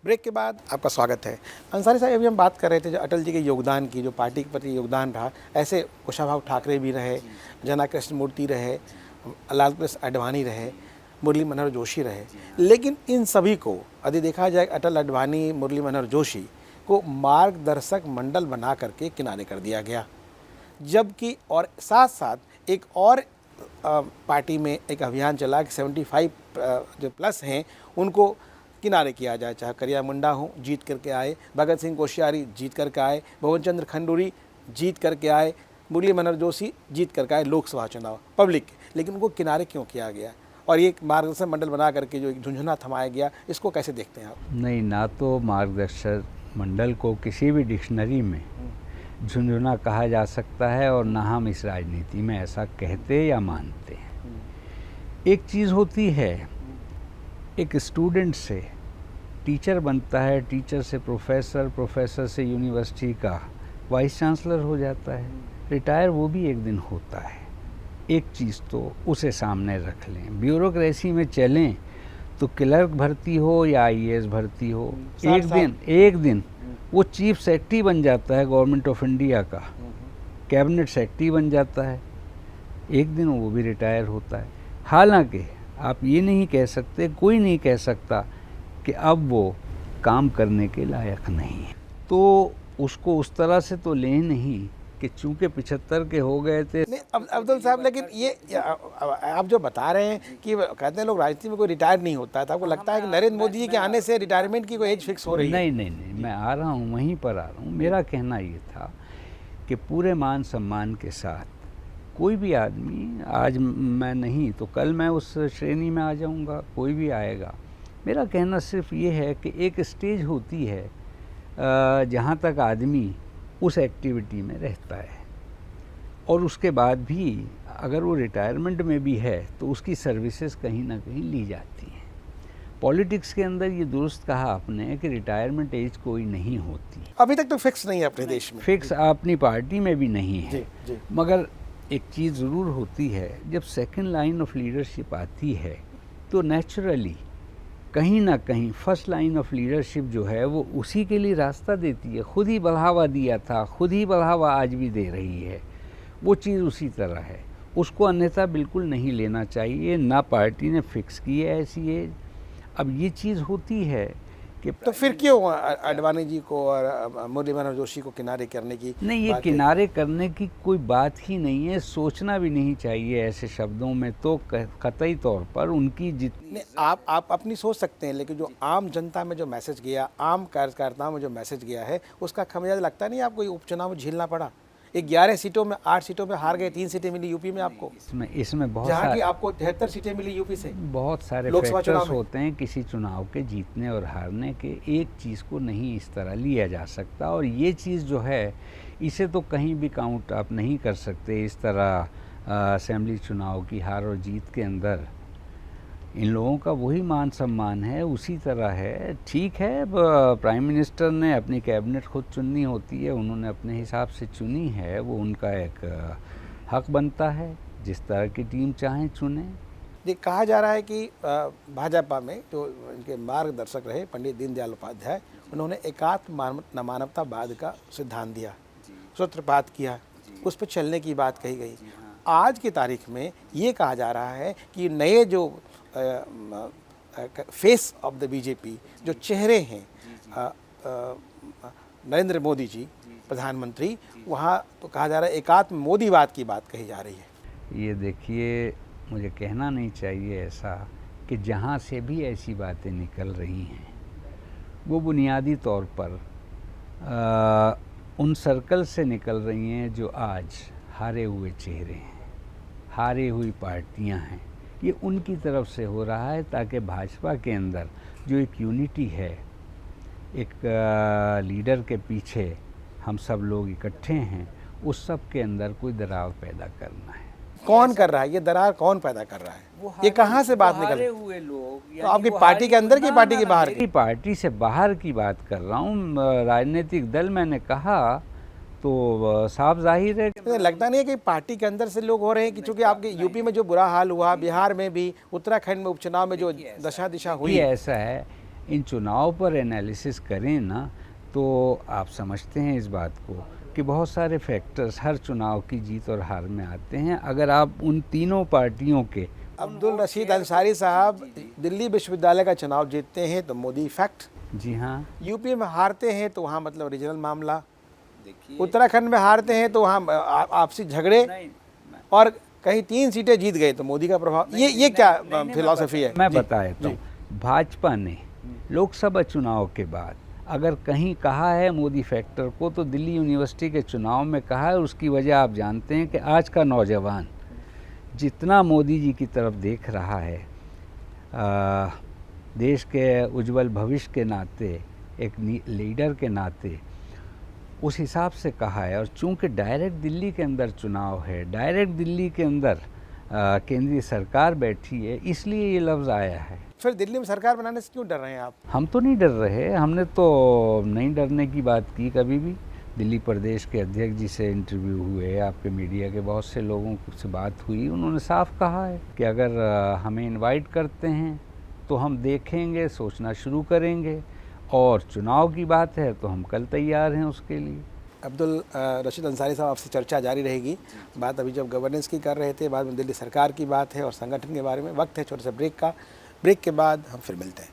Break के बाद आपका स्वागत है। अंसारी साहब, अभी हम बात कर रहे थे जो अटल जी के योगदान की, जो पार्टी के प्रति योगदान रहा, ऐसे कुशाभाऊ ठाकरे भी रहे, जना कृष्णमूर्ति रहे, लाल कृष्ण आडवाणी रहे, मुरली मनोहर जोशी रहे, लेकिन इन सभी को यदि देखा जाए अटल, आडवाणी, मुरली मनोहर जोशी को मार्गदर्शक मंडल बना करके किनारे कर दिया गया। जबकि और साथ साथ एक और पार्टी में एक अभियान चला कि 75 जो प्लस हैं उनको किनारे किया जाए, चाहे करिया मुंडा हो जीत करके आए, भगत सिंह कोश्यारी जीत करके आए, भवन चंद्र खंडूरी जीत करके आए, मुरली मनोहर जोशी जीत करके आए लोकसभा चुनाव पब्लिक के, लेकिन उनको किनारे क्यों किया गया और ये मार्गदर्शक मंडल बना करके जो एक झुंझुना थमाया गया, इसको कैसे देखते हैं आप? नहीं, ना तो मार्गदर्शक मंडल को किसी भी डिक्शनरी में झुंझुना कहा जा सकता है और ना हम इस राजनीति में ऐसा कहते या मानते हैं। एक चीज़ होती है, एक स्टूडेंट से टीचर बनता है, टीचर से प्रोफेसर, प्रोफेसर से यूनिवर्सिटी का वाइस चांसलर हो जाता है, रिटायर वो भी एक दिन होता है। एक चीज़ तो उसे सामने रख लें, ब्यूरोक्रेसी में चलें तो क्लर्क भर्ती हो या आईएएस भर्ती हो, एक दिन वो चीफ सेक्रेटरी बन जाता है गवर्नमेंट ऑफ इंडिया का, कैबिनेट सेक्रेटरी बन जाता है, एक दिन वो भी रिटायर होता है। हालांकि आप ये नहीं कह सकते, कोई नहीं कह सकता कि अब वो काम करने के लायक नहीं है, तो उसको उस तरह से तो ले नहीं कि चूंकि 75 के हो गए थे। नहीं अब्दुल साहब, लेकिन ये आप जो बता रहे हैं कि कहते हैं लोग राजनीति में कोई रिटायर नहीं होता है, तो आपको लगता है कि नरेंद्र मोदी जी के आने से रिटायरमेंट की कोई एज फिक्स हो रही है? नहीं, मैं आ रहा हूँ, वहीं पर आ रहा हूँ। मेरा कहना ये था कि पूरे मान सम्मान के साथ कोई भी आदमी, आज मैं नहीं तो कल मैं उस श्रेणी में आ जाऊँगा, कोई भी आएगा। मेरा कहना सिर्फ ये है कि एक स्टेज होती है जहाँ तक आदमी उस एक्टिविटी में रहता है और उसके बाद भी अगर वो रिटायरमेंट में भी है तो उसकी सर्विसेज कहीं ना कहीं ली जाती हैं। पॉलिटिक्स के अंदर ये दुरुस्त कहा आपने कि रिटायरमेंट एज कोई नहीं होती। अभी तक तो फिक्स नहीं है अपने देश में, फिक्स अपनी पार्टी में भी नहीं है। जी। मगर एक चीज़ ज़रूर होती है, जब सेकंड लाइन ऑफ लीडरशिप आती है तो नेचुरली कहीं ना कहीं फर्स्ट लाइन ऑफ लीडरशिप जो है वो उसी के लिए रास्ता देती है। खुद ही बढ़ावा दिया था, खुद ही बढ़ावा आज भी दे रही है, वो चीज़ उसी तरह है, उसको अन्यथा बिल्कुल नहीं लेना चाहिए। ना पार्टी ने फिक्स की है ऐसी एज। अब ये चीज़ होती है कि तो फिर क्यों आडवाणी जी को और मुरली मनोहर जोशी को किनारे करने की नहीं, ये बात किनारे करने की कोई बात ही नहीं है, सोचना भी नहीं चाहिए ऐसे शब्दों में। तो कतई तौर पर उनकी जितनी आप अपनी सोच सकते हैं, लेकिन जो आम जनता में जो मैसेज गया, आम कार्यकर्ताओं में जो मैसेज गया है, उसका खमियाजा लगता नहीं आपको उपचुनाव में झेलना पड़ा? 11 सीटों में 8 सीटों में हार गए, 3 सीटें मिली यूपी में आपको, इसमें बहुत जहाँ की आपको 73 सीटें मिली यूपी से। बहुत सारे फैक्टर्स होते हैं किसी चुनाव के जीतने और हारने के। एक चीज़ को नहीं इस तरह लिया जा सकता, और ये चीज़ जो है इसे तो कहीं भी काउंट आप नहीं कर सकते इस तरह। असेंबली चुनाव की हार और जीत के अंदर इन लोगों का वही मान सम्मान है, उसी तरह है। ठीक है, प्राइम मिनिस्टर ने अपनी कैबिनेट खुद चुननी होती है, उन्होंने अपने हिसाब से चुनी है, वो उनका एक हक बनता है, जिस तरह की टीम चाहें चुने। ये कहा जा रहा है कि भाजपा में जो इनके मार्गदर्शक रहे पंडित दीनदयाल उपाध्याय, उन्होंने एकात्म मानवतावाद का सिद्धांत दिया, सूत्रपात किया, उस पर चलने की बात कही गई। आज की तारीख में ये कहा जा रहा है कि नए जो फेस ऑफ द बीजेपी, जो चेहरे हैं, नरेंद्र मोदी जी प्रधानमंत्री, वहाँ तो कहा जा रहा है एकात्म मोदीवाद की बात कही जा रही है। ये देखिए, मुझे कहना नहीं चाहिए ऐसा कि जहाँ से भी ऐसी बातें निकल रही हैं वो बुनियादी तौर पर उन सर्कल से निकल रही हैं जो आज हारे हुए चेहरे हैं, हारी हुई पार्टियां हैं। ये उनकी तरफ से हो रहा है ताकि भाजपा के अंदर जो एक यूनिटी है, एक लीडर के पीछे हम सब लोग इकट्ठे हैं, उस सब के अंदर कोई दरार पैदा करना है। कौन कर रहा है ये दरार? कौन पैदा कर रहा है? ये कहाँ से बात निकल रही? हुए लोग, तो आपकी पार्टी के अंदर की पार्टी के बाहर की? पार्टी से बाहर की बात कर रहा हूँ। राजनीतिक दल मैंने कहा तो साफ जाहिर है। तो लगता नहीं है कि पार्टी के अंदर से लोग हो रहे हैं कि चूंकि आपके यूपी में जो बुरा हाल हुआ, बिहार में भी, उत्तराखंड में उपचुनाव में जो दशा दिशा हुई, ऐसा है इन चुनाव पर एनालिसिस करें ना तो आप समझते हैं इस बात को कि बहुत सारे फैक्टर्स हर चुनाव की जीत और हार में आते हैं। अगर आप उन तीनों पार्टियों के अब्दुल रशीद अंसारी साहब दिल्ली विश्वविद्यालय का चुनाव जीतते हैं तो मोदी इफेक्ट, जी हाँ, यूपी में हारते हैं तो वहाँ मतलब रीजनल मामला, उत्तराखंड में हारते हैं तो वहाँ आपसी झगड़े, और कहीं 3 सीटें जीत गए तो मोदी का प्रभाव। ये क्या फिलॉसफी है? मैं बता देता हूँ। भाजपा ने लोकसभा चुनाव के बाद अगर कहीं कहा है मोदी फैक्टर को तो दिल्ली यूनिवर्सिटी के चुनाव में कहा है। उसकी वजह आप जानते हैं कि आज का नौजवान जितना मोदी जी की तरफ देख रहा है, देश के उज्जवल भविष्य के नाते, एक लीडर के नाते, उस हिसाब से कहा है। और चूंकि डायरेक्ट दिल्ली के अंदर चुनाव है, डायरेक्ट दिल्ली के अंदर केंद्रीय सरकार बैठी है, इसलिए ये लफ्ज़ आया है। फिर दिल्ली में सरकार बनाने से क्यों डर रहे हैं आप? हम तो नहीं डर रहे, हमने तो नहीं डरने की बात की कभी भी। दिल्ली प्रदेश के अध्यक्ष जी से इंटरव्यू हुए, आपके मीडिया के बहुत से लोगों से बात हुई, उन्होंने साफ कहा है कि अगर हमें इनवाइट करते हैं तो हम देखेंगे, सोचना शुरू करेंगे, और चुनाव की बात है तो हम कल तैयार हैं उसके लिए। अब्दुल रशीद अंसारी साहब, आपसे चर्चा जारी रहेगी। बात अभी जब गवर्नेंस की कर रहे थे, बाद में दिल्ली सरकार की बात है और संगठन के बारे में। वक्त है छोटे से ब्रेक का। ब्रेक के बाद हम फिर मिलते हैं।